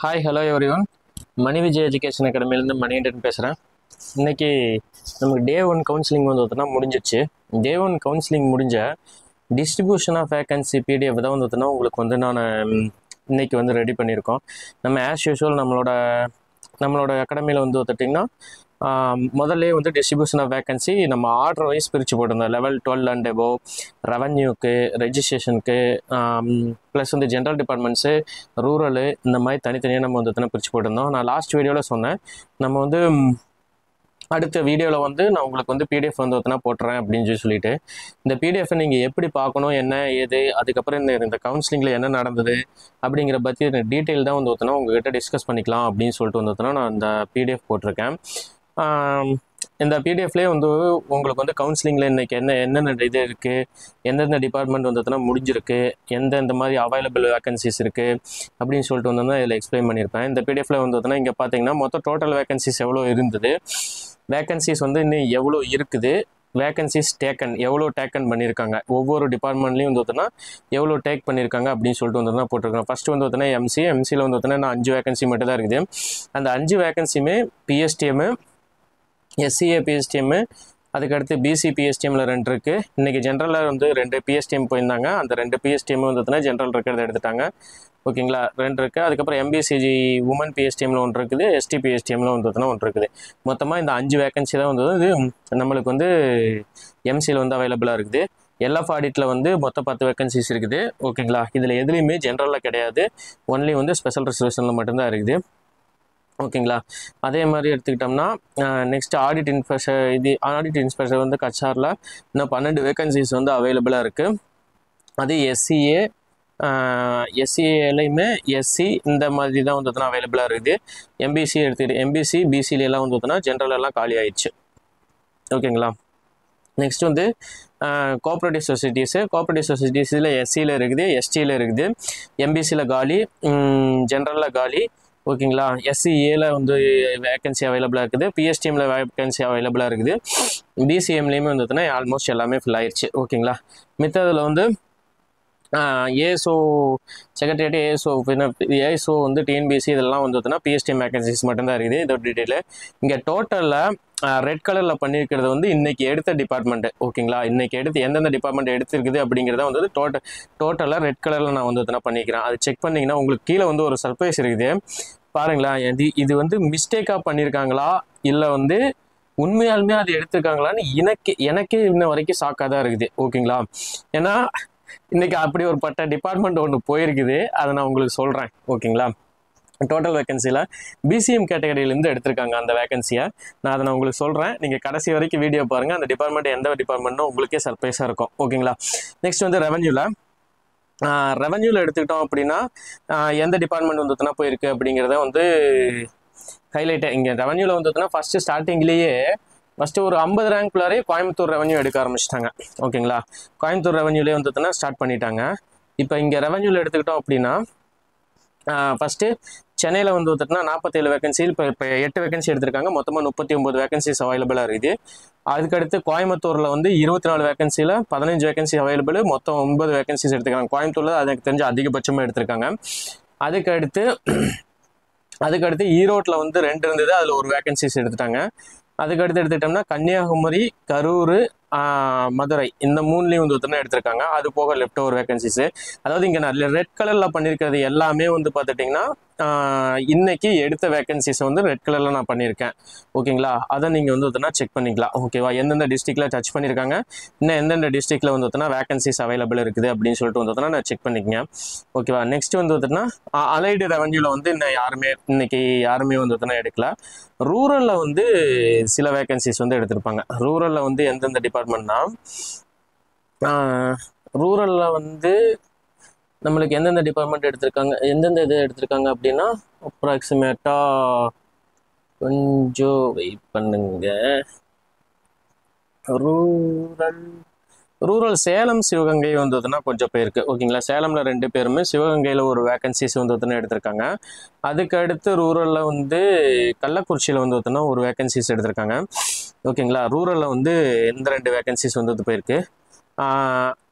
Hi hello everyone. Mani Vijay education அகாடமிலேருந்து மணிகண்டன் பேசுகிறேன். இன்றைக்கி நமக்கு டே 1 கவுன்சிலிங் வந்து பார்த்தோன்னா முடிஞ்சிச்சு. டே 1 கவுன்சிலிங் முடிஞ்ச டிஸ்ட்ரிபியூஷன் ஆஃப் வேக்கன்சி பிடிஎஃப் தான் வந்து பார்த்தோன்னா உங்களுக்கு வந்து நான் இன்றைக்கி வந்து ரெடி பண்ணியிருக்கோம். நம்ம ஆஸ் யூஷுவல் நம்மளோட அகாடமியில் வந்து பார்த்துட்டிங்கன்னா முதல்ல வந்து டிஸ்ட்ரிபியூஷன் ஆஃப் வேக்கன்சி நம்ம ஆர்டர் வைஸ் பிரித்து போட்டிருந்தோம். லெவல் 12 அண்ட் எபோவ், ரெவன்யூக்கு, ரெஜிஸ்ட்ரேஷனுக்கு, ப்ளஸ் வந்து ஜென்ரல் டிபார்ட்மெண்ட்ஸு, ரூரலு, இந்த மாதிரி தனித்தனியாக நம்ம வந்து பிரித்து போட்டிருந்தோம். நான் லாஸ்ட் வீடியோவில் சொன்னேன், நம்ம வந்து அடுத்த வீடியோவில் வந்து நான் உங்களுக்கு வந்து பிடிஎஃப் வந்து போட்டுறேன் அப்படின்னு சொல்லிட்டு, இந்த பிடிஎஃப்பை நீங்கள் எப்படி பார்க்கணும், என்ன ஏது, அதுக்கப்புறம் இந்த கவுன்சிலிங்கில் என்ன நடந்தது அப்படிங்கிற பற்றி டீட்டெயில் தான் வந்து உங்கள்கிட்ட டிஸ்கஸ் பண்ணிக்கலாம் அப்படின்னு சொல்லிட்டு வந்து நான் இந்த பிடிஎஃப் போட்டிருக்கேன். இந்த பிடிஎஃப்லேயே வந்து உங்களுக்கு வந்து கவுன்சிலிங்கில் இன்றைக்கி என்னென்ன இது இருக்குது, எந்தெந்த டிபார்ட்மெண்ட் வந்து முடிஞ்சிருக்கு, எந்தெந்த மாதிரி அவைலபிள் வேக்கன்சிஸ் இருக்குது அப்படின்னு சொல்லிட்டு வந்து இதில் எக்ஸ்பிளைன் பண்ணியிருப்பேன். இந்த பிடிஎஃப்ல வந்து இங்கே பார்த்தீங்கன்னா மொத்தம் டோட்டல் வேக்கன்சிஸ் எவ்வளோ இருந்தது, வேக்கன்சிஸ் வந்து இன்னும் எவ்வளோ இருக்குது, வேக்கன்சிஸ் டேக்கன் எவ்வளோ டேக்கன் பண்ணியிருக்காங்க, ஒவ்வொரு டிபார்ட்மெண்ட்லேயும் வந்து எவ்வளோ டேக் பண்ணியிருக்காங்க அப்படின்னு சொல்லிட்டு வந்து போட்டிருக்காங்க. ஃபஸ்ட்டு வந்து எம்சியில் வந்து நான் 5 வேக்கன்சி மட்டும் தான் இருக்குது. அந்த 5 வேக்கன்சியுமே பிஎஸ்டிஎம்மு, எஸ்சிஏ பிஎஸ்டிஎம்மு, அதுக்கடுத்து பிசி பிஎஸ்டிஎம்மில் 2 இருக்குது. இன்றைக்கி ஜென்ரலில் வந்து 2 பிஎஸ்டிஎம் போயிருந்தாங்க. அந்த 2 பிஎஸ்டிஎம் வந்து ஜென்ரல் இருக்கிறத எடுத்துட்டாங்க. ஓகேங்களா, 2 இருக்குது. அதுக்கப்புறம் எம்பிசிஜி உமன் பிஎஸ்டிஎம்மில் 1 இருக்குது, எஸ்டி பிஎஸ்டிஎம்மில் வந்து 1 இருக்குது. மொத்தமாக இந்த 5 வேக்கன்சி தான் வந்து இது நம்மளுக்கு வந்து எம்சியில் வந்து அவைலபிளாக இருக்குது. எல்எஃப் ஆடிட்டில் வந்து மொத்தம் 10 வேக்கன்சிஸ் இருக்குது. ஓகேங்களா, இதில் எதுலேயுமே ஜென்ரலில் கிடையாது, ஒன்லி வந்து ஸ்பெஷல் ரிசர்வேஷனில் மட்டும்தான் இருக்குது. ஓகேங்களா, அதே மாதிரி எடுத்துக்கிட்டோம்னா நெக்ஸ்ட் ஆடிட் இன்ஸ்பெக்டர் வந்து கச்சாரில் இன்னும் 12 வேக்கன்சிஸ் வந்து அவைலபிளாக இருக்குது. அது எஸ்சிஏலையுமே எஸ்சி இந்த மாதிரி தான் வந்து அவைலபிளாக இருக்குது. எம்பிசி பிசிலாம் வந்து ஜென்ரலெல்லாம் காலி ஆயிடுச்சு. ஓகேங்களா, நெக்ஸ்ட் வந்து கோஆப்ரேட்டிவ் சொசைட்டிஸில் எஸ்சியில் இருக்குது, எஸ்டியில் இருக்குது, எம்பிசியில் காலி, ஜென்ரலில் காலி. ஓகேங்களா, எஸ்சிஏல வந்து வேக்கன்சி அவைலபிளாக இருக்குது, பிஎஸ்டிஎம்மில் வேக்கன்சி அவைலபிளாக இருக்குது, பிசிஎம்லேயுமே வந்து ஆல்மோஸ்ட் எல்லாமே ஃபில் ஆயிடுச்சு. ஓகேங்களா, மித்ததில் வந்து ஏஎஸ்ஓ செக்ரட்டரியேட், ஏஎஸ்ஓ வந்து டிஎன்பிசி இதெல்லாம் வந்து பிஎஸ்டிஎம் வேக்கன்சிஸ் மட்டும்தான் இருக்குது. இதோட டீட்டெயிலு இங்கே டோட்டலில் ரெட் கலரில் பண்ணியிருக்கிறது வந்து இன்றைக்கி எடுத்த டிபார்ட்மெண்ட்டு. ஓகேங்களா, இன்றைக்கி எந்தெந்த டிபார்ட்மெண்ட் எடுத்துருக்குது அப்படிங்கிறத வந்து டோட்டலாக ரெட் கலரில் நான் வந்து பண்ணிக்கிறேன். அது செக் பண்ணிங்கன்னா உங்களுக்கு கீழே வந்து ஒரு சர்ப்ரைஸ் இருக்குது பாருங்களா. இது வந்து மிஸ்டேக்காக பண்ணியிருக்காங்களா இல்லை வந்து உண்மையாலுமே அது எடுத்திருக்காங்களான்னு எனக்கே இன்ன வரைக்கும் ஷாக்காக தான் இருக்குது. ஓகேங்களா, ஏன்னா இன்றைக்கி அப்படி ஒரு டிபார்ட்மெண்ட் ஒன்று போயிருக்குது, அதை நான் உங்களுக்கு சொல்கிறேன். ஓகேங்களா, டோட்டல் வேக்கன்சியில் பிசிஎம் கேட்டகரியிலேருந்து எடுத்திருக்காங்க அந்த வேக்கன்சியை. நான் அதை உங்களுக்கு சொல்கிறேன், நீங்கள் கடைசி வரைக்கும் வீடியோ பாருங்கள். அந்த டிபார்ட்மெண்ட் எந்த டிபார்ட்மெண்ட்னு உங்களுக்கே சர்ப்ரைஸாக இருக்கும். ஓகேங்களா, நெக்ஸ்ட் வந்து ரெவன்யூவில் எடுத்துக்கிட்டோம் அப்படின்னா எந்த டிபார்ட்மெண்ட் வந்து போயிருக்கு அப்படிங்கிறத வந்து ஹைலைட்டாக இங்கே ரெவன்யூவில் வந்து ஃபஸ்ட்டு ஸ்டார்டிங்லேயே ஒரு 50 ரேங்க்குள்ளாரே கோயம்புத்தூர் ரெவன்யூ எடுக்க ஆரம்பிச்சிட்டாங்க. ஓகேங்களா, கோயம்புத்தூர் ரெவன்யூலேயே வந்து ஸ்டார்ட் பண்ணிட்டாங்க. இப்போ இங்கே ரெவன்யூவில் எடுத்துக்கிட்டோம் அப்படின்னா ஃபஸ்ட்டு சென்னையில் வந்து 47 வேக்கன்சி, இப்போ 8 வேக்கன்சி எடுத்திருக்காங்க. மொத்தமாக 39 வேக்கன்சிஸ் அவைலபிளாக இருக்குது. அதுக்கடுத்து கோயம்புத்தூரில் வந்து 24 வேக்கன்சியில் 15 வேக்கன்சி அவைலபிள், மொத்தம் 9 வேக்கன்சிஸ் எடுத்துருக்காங்க. கோயம்புத்தூரில் எனக்கு தெரிஞ்ச அதிகபட்சமாக எடுத்திருக்காங்க. அதுக்கடுத்து ஈரோட்டில் வந்து 2 இருந்தது, அதில் 1 வேக்கன்சிஸ் எடுத்துட்டாங்க. அதுக்கடுத்து எடுத்துக்கிட்டோம்னா கன்னியாகுமரி, கரூர், மதுரை இந்த 3லேயும் வந்து எடுத்திருக்காங்க. அது போக லெஃப்ட் ஓவர் வேக்கன்சிஸு. அதாவது இங்கே நான் ரெட் கலரில் பண்ணியிருக்கிறது எல்லாமே வந்து பார்த்துட்டிங்கன்னா இன்னைக்கு எடுத்த வேக்கன்சிஸை வந்து ரெட் கலரில் நான் பண்ணியிருக்கேன். ஓகேங்களா, அதை நீங்கள் வந்து செக் பண்ணிக்கலாம். ஓகேவா, எந்தெந்த டிஸ்ட்ரிக்டில் டச் பண்ணியிருக்காங்க, இன்னும் எந்தெந்த டிஸ்ட்ரிக்டில் வந்து வேக்கன்சிஸ் அவைலபிள் இருக்குது அப்படின்னு சொல்லிட்டு வந்து நான் செக் பண்ணிக்கங்க. ஓகேவா, நெக்ஸ்ட் வந்து அலைடு ரெவன்யூவில் வந்து இன்னைக்கு யாருமே வந்து எடுக்கல. ரூரலில் வந்து சில வேக்கன்சிஸ் வந்து எடுத்திருப்பாங்க. ரூரலில் வந்து எந்தெந்த டிபார்ட்மெண்ட்னா ரூரலில் வந்து நம்மளுக்கு எந்தெந்த டிபார்ட்மெண்ட் எந்தெந்த இது எடுத்திருக்காங்க அப்படின்னா அப்ராக்சிமேட்டாக கொஞ்சம் வெயிட் பண்ணுங்க. ரூரல் சேலம், சிவகங்கை வந்ததுன்னா கொஞ்சம் பேருக்கு. ஓகேங்களா, சேலமில் 2 பேருமே, சிவகங்கையில் 1 வேக்கன்சிஸ் வந்து எடுத்திருக்காங்க. அதுக்கடுத்து ரூரலில் வந்து கள்ளக்குறிச்சியில் வந்து 1 வேக்கன்சிஸ் எடுத்திருக்காங்க. ஓகேங்களா, ரூரலில் வந்து இந்த 2 வேக்கன்சிஸ் வந்து போயிருக்கு.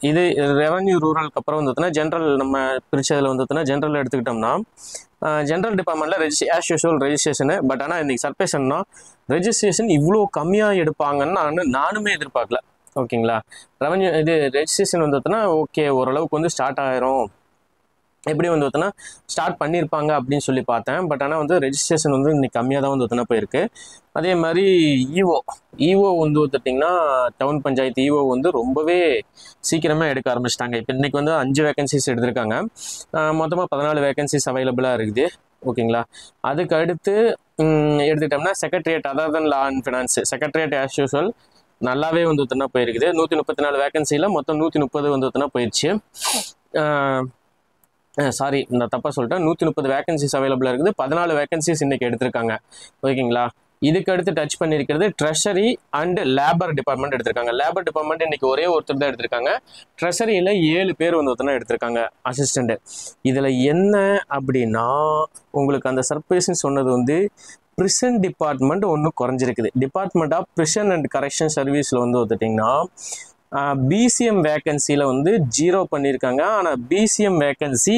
இது ரெவன்யூ ரூரலுக்கு அப்புறம் வந்துட்டுனா ஜென்ரல் நம்ம பிரிச்சதில் வந்துட்டுனா ஜென்ரல் எடுத்துக்கிட்டோம்னா ஜென்ரல் டிபார்ட்மெண்ட்டில் ஆஸ் யூஷுவல் ரெஜிஸ்ட்ரேஷனு. பட் ஆனால் இன்றைக்கி சர்ப்ரைஸ் என்னன்னா ரெஜிஸ்ட்ரேஷன் இவ்வளோ கம்மியாக எடுப்பாங்கன்னு நானுமே எதிர்பார்க்கல. ஓகேங்களா, ரெவன்யூ இது ரெஜிஸ்ட்ரேஷன் வந்துட்டுனா ஓகே ஓரளவுக்கு வந்து ஸ்டார்ட் ஆயிரும், எப்படி வந்து பார்த்தோன்னா ஸ்டார்ட் பண்ணியிருப்பாங்க அப்படின்னு சொல்லி பார்த்தேன். பட் ஆனால் வந்து ரெஜிஸ்ட்ரேஷன் வந்து இன்னைக்கு கம்மியாக தான் வந்து பார்த்தோன்னா போயிருக்கு. அதே மாதிரி ஈஓ வந்து பார்த்திங்கன்னா டவுன் பஞ்சாயத்து ஈஓ வந்து ரொம்பவே சீக்கிரமாக எடுக்க ஆரம்பிச்சிட்டாங்க. இப்போ இன்றைக்கி வந்து 5 வேகன்சிஸ் எடுத்திருக்காங்க. மொத்தமாக 14 வேகன்சிஸ் அவைலபிளாக இருக்குது. ஓகேங்களா, அதுக்கு அடுத்து எடுத்துக்கிட்டோம்னா secretariat other than law and finance secretariat as usual நல்லாவே வந்து பார்த்தோன்னா போயிருக்குது. 134 வேகன்சியில் மொத்தம் 130 வந்து பார்த்தோன்னா போயிடுச்சு. சாரி, நான் தப்பாக சொல்லிட்டேன். 130 வேகன்சிஸ் அவைலபிளாக இருக்குது. 14 வேகன்சிஸ் இன்றைக்கி எடுத்திருக்காங்க. ஓகேங்களா, இதுக்கு அடுத்து டச் பண்ணியிருக்கிறது ட்ரெஷரி அண்ட் லேபர் டிபார்ட்மெண்ட் எடுத்திருக்காங்க. லேபர் டிபார்ட்மெண்ட் இன்றைக்கி ஒரே ஒருத்தர் தான் எடுத்திருக்காங்க. ட்ரெஷரியில் 7 பேர் வந்து ஒருத்தனா எடுத்திருக்காங்க அசிஸ்டண்ட்டு. இதில் என்ன அப்படின்னா உங்களுக்கு அந்த சர்ப்ரைஸ்ன்னு சொன்னது வந்து ப்ரிசன் டிபார்ட்மெண்ட் ஒன்று குறைஞ்சிருக்குது. Department of prison and correction சர்வீஸில் வந்து வந்துட்டிங்கன்னா பிசிஎம் வேக்கன்சியில் வந்து 0 பண்ணியிருக்காங்க. ஆனால் பிசிஎம் வேக்கன்சி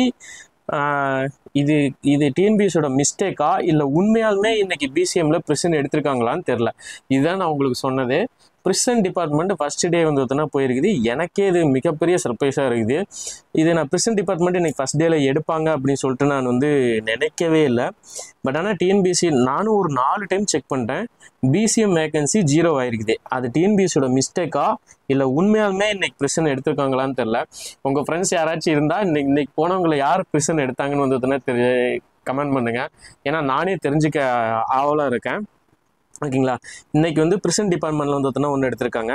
இது டிஎன்பிஎஸோட மிஸ்டேக்கா இல்லை உண்மையாலுமே இன்னைக்கு பிசிஎம்ல ப்ரிசன் எடுத்திருக்காங்களான்னு தெரில. இதுதான் நான் உங்களுக்கு சொன்னது. ப்ரிசன் டிபார்ட்மெண்ட் ஃபர்ஸ்ட் டே வந்து பார்த்தோன்னா போயிருக்குது. எனக்கே இது மிகப்பெரிய சர்ப்ரைஸாக இருக்குது. இது நான் ப்ரிசன் டிபார்ட்மெண்ட் இன்னைக்கு ஃபர்ஸ்ட் டேல எடுப்பாங்க அப்படின்னு சொல்லிட்டு நான் வந்து நினைக்கவே இல்லை. பட் ஆனால் டிஎன்பிஎஸ்சி நானும் ஒரு 4 டைம் செக் பண்ணிட்டேன். பிசிஎம் வேகன்சி 0 ஆயிருக்குது. அது டிஎன்பிஎஸ்சியோட மிஸ்டேக்கா இல்லை உண்மையாலுமே இன்னைக்கு ப்ரிசன் எடுத்திருக்காங்களான்னு தெரில. உங்கள் ஃப்ரெண்ட்ஸ் யாராச்சும் இருந்தால் இன்னைக்கு போனவங்களை யார் ப்ரிசன் எடுத்தாங்கன்னு வந்து கமெண்ட் பண்ணுங்க. ஏன்னா நானே தெரிஞ்சுக்க ஆவலாக இருக்கேன். ஓகேங்களா, இன்னைக்கு வந்து ப்ரிசன் டிபார்ட்மெண்ட்ல வந்து ஒன்று எடுத்திருக்காங்க.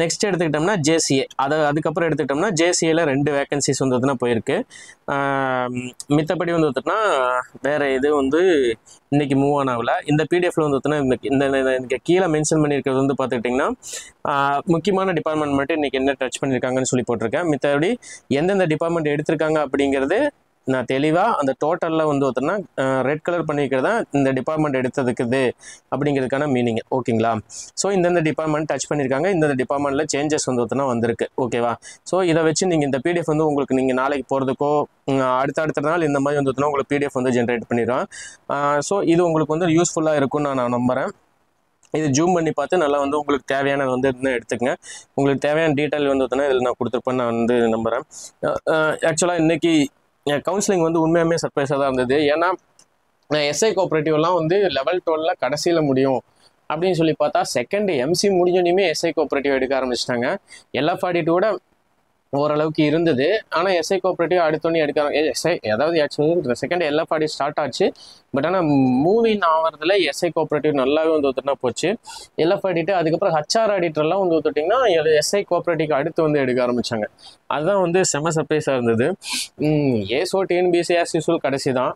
நெக்ஸ்ட் எடுத்துக்கிட்டோம்னா ஜேசிஏ, அதுக்கப்புறம் எடுத்துக்கிட்டோம்னா ஜேசிஏல 2 வேகன்சிஸ் வந்து போயிருக்கு. மித்தபடி வந்து வேற இது வந்து இன்னைக்கு மூவ் ஆனாவில் இந்த பிடிஎஃப்ல வந்து இந்த கீழே மென்ஷன் பண்ணியிருக்கிறது வந்து பார்த்துக்கிட்டிங்கன்னா முக்கியமான டிபார்ட்மெண்ட் மட்டும் இன்னைக்கு என்ன டச் பண்ணியிருக்காங்கன்னு சொல்லி போட்டிருக்கேன். மித்தபடி எந்தெந்த டிபார்ட்மெண்ட் எடுத்திருக்காங்க அப்படிங்கிறது நான் தெளிவாக அந்த டோட்டலில் வந்து ரெட் கலர் பண்ணிக்கிறதா இந்த டிபார்ட்மெண்ட் எடுத்ததுக்குது அப்படிங்கிறதுக்கான மீனிங். ஓகேங்களா, ஸோ இந்தந்த டிபார்ட்மெண்ட் டச் பண்ணியிருக்காங்க. இந்த டிபார்ட்மெண்ட்டில் சேஞ்சஸ் வந்து வந்திருக்கு. ஓகேவா, ஸோ இதை வச்சு நீங்கள் இந்த பிடிஎஃப் வந்து உங்களுக்கு நீங்கள் நாளைக்கு போகிறதுக்கோ அடுத்த நாள் இந்த மாதிரி வந்து உங்களுக்கு பிடிஎஃப் வந்து ஜென்ரேட் பண்ணிடுவேன். ஸோ இது உங்களுக்கு வந்து யூஸ்ஃபுல்லாக இருக்கும்னு நான் நம்புகிறேன். இது ஜூம் பண்ணி பார்த்து நல்லா வந்து உங்களுக்கு தேவையானது வந்து எடுத்துக்கங்க. உங்களுக்கு தேவையான டீட்டெயில் வந்து இதில் நான் கொடுத்துருப்பேன்னு நான் வந்து நம்புகிறேன். ஆக்சுவலாக இன்னைக்கு கவுன்சிலிங் வந்து உண்மையாமே சர்ப்ரைஸாக தான் இருந்தது. ஏன்னா எஸ்ஐ கோஆப்ரேட்டிவ்லாம் வந்து லெவல் 12 கடைசியில் முடியும் அப்படின்னு சொல்லி பார்த்தா செகண்ட் எம்சி முடிஞ்சோடனே எஸ்ஐ கோஆப்ரேட்டிவ் எடுக்க ஆரம்பிச்சிட்டாங்க. LF-42 ஓரளவுக்கு இருந்தது. ஆனால் எஸ்ஐ கோஆப்ரேட்டிவ் அடுத்தோடனே எஸ்ஐ அதாவது ஆக்சுவலி செகண்ட் LF-40 ஸ்டார்ட் ஆச்சு. பட் ஆனால் மூவின் ஆகிறதுல எஸ்ஐ கோஆப்ரேட்டிவ் நல்லாவே வந்து போச்சு. LF-42 அதுக்கப்புறம் HR ஆடிட்டர்லாம் வந்து வந்துட்டிங்கன்னா எஸ்ஐ கோஆப்ரேட்டிவ்க்கு அடுத்து வந்து எடுக்க ஆரம்பித்தாங்க. அதுதான் வந்து செம சர்ப்ரைஸாக இருந்தது. ஏசோ டிஎன்பிஎஸ்சி ஆஸ் யூஸ்வல் கடைசி தான்.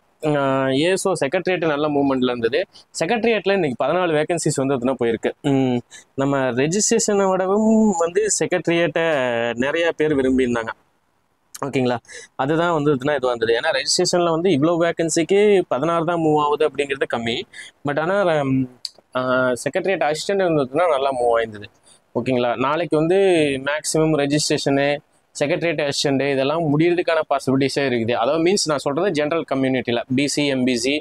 ஏசோ செக்ரட்டரியேட் நல்ல மூவ்மெண்ட்டில் இருந்தது. செக்ரட்டரியேட்டில் இன்னைக்கு 14 வேகன்சிஸ் வந்து போயிருக்கு. நம்ம ரெஜிஸ்ட்ரேஷனை விடவும் வந்து செக்ரட்டரியேட்டை நிறைய பேர் விரும்பியிருந்தாங்க. ஓகேங்களா, அதுதான் வந்து இது வந்தது. ஏன்னா ரெஜிஸ்ட்ரேஷனில் வந்து இவ்வளோ வேகன்சிக்கு 16 தான் மூவ் ஆகுது அப்படிங்கிறது கம்மி. பட் ஆனால் செக்ரட்டரியேட் அசிஸ்டன்ட் இருந்ததுன்னா நல்லா மூவ் ஆயிருந்தது. ஓகேங்களா, நாளைக்கு வந்து மேக்ஸிமம் ரெஜிஸ்ட்ரேஷனு செக்ரட்டரியேட் அசிஸ்டன்ட் இதெல்லாம் முடியறதுக்கான பாசிபிலிட்டிஸே இருக்குது. அதாவது மீன்ஸ் நான் சொல்கிறது ஜென்ரல் கம்யூனிட்டியில் பிசி எம்பிசி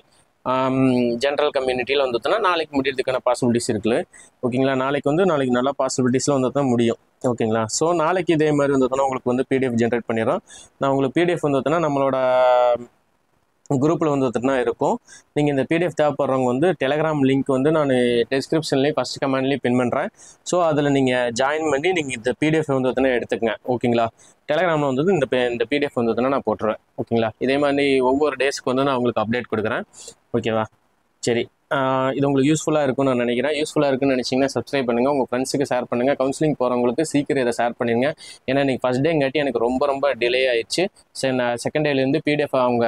ஜென்ரல் கம்யூனிட்டியில் வந்துட்டுனா நாளைக்கு முடியறதுக்கான பாசிபிலிட்டிஸ் இருக்குது. ஓகேங்களா, நாளைக்கு நல்லா பாசிபிலிட்டிஸில் வந்து தான் முடியும். ஓகேங்களா, ஸோ நாளைக்கு இதே மாதிரி வந்துட்டுனா உங்களுக்கு வந்து பிடிஎஃப் ஜென்ரேட் பண்ணிடுறோம். நான் உங்களுக்கு பிடிஎஃப் வந்துட்டுனா நம்மளோட குரூப்பில் வந்து இருக்கும். நீங்கள் இந்த பிடிஎஃப் தேவைப்படுறவங்க வந்து டெலகிராம் லிங்க் வந்து நான் டிஸ்கிரிப்ஷன்லேயும் ஃபஸ்ட் கமெண்ட்லேயும் பின் பண்ணுறேன். ஸோ அதில் நீங்கள் ஜாயின் பண்ணி நீங்கள் இந்த பிடிஎஃப் வந்து எடுத்துக்கங்க. ஓகேங்களா, டெலகிராமில் வந்து இந்த பிடிஎஃப் வந்து நான் போட்டுருவேன். ஓகேங்களா, இதே மாதிரி ஒவ்வொரு டேஸ்க்கு வந்து நான் உங்களுக்கு அப்டேட் கொடுக்குறேன். ஓகேவா, சரி, இது உங்களுக்கு யூஸ்ஃபுல்லாக இருக்கும்னு நான் நினைக்கிறேன். யூஸ்ஃபுல்லாக இருக்குன்னு நினச்சிங்கன்னா சப்ஸ்கிரைப் பண்ணுங்கள், உங்கள் ஃப்ரெண்ட்ஸுக்கு ஷேர் பண்ணுங்கள். கவுன்சிலிங் போகிறவங்களுக்கு சீக்கிரம் இதை ஷேர் பண்ணிடுங்க. ஏன்னா இன்றைக்கி ஃபஸ்ட் டேங்காட்டி எனக்கு ரொம்ப டிலே ஆயிடுச்சு. சரி, நான் செகண்ட் டேலேருந்து பிடிஎஃப் அவங்க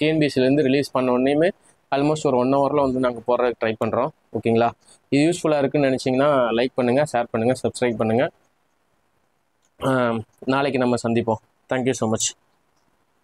டிஎன்பிஎஸ்சிலேருந்து ரிலீஸ் பண்ண உடனேயுமே ஆல்மோஸ்ட் ஒரு 1 ஹவரில் வந்து நாங்கள் போடுறதுக்கு ட்ரை பண்ணுறோம். ஓகேங்களா, இது யூஸ்ஃபுல்லாக இருக்குன்னு நினச்சிங்கன்னா லைக் பண்ணுங்கள், ஷேர் பண்ணுங்கள், சப்ஸ்கிரைப் பண்ணுங்கள். நாளைக்கு நம்ம சந்திப்போம். Thank you so much.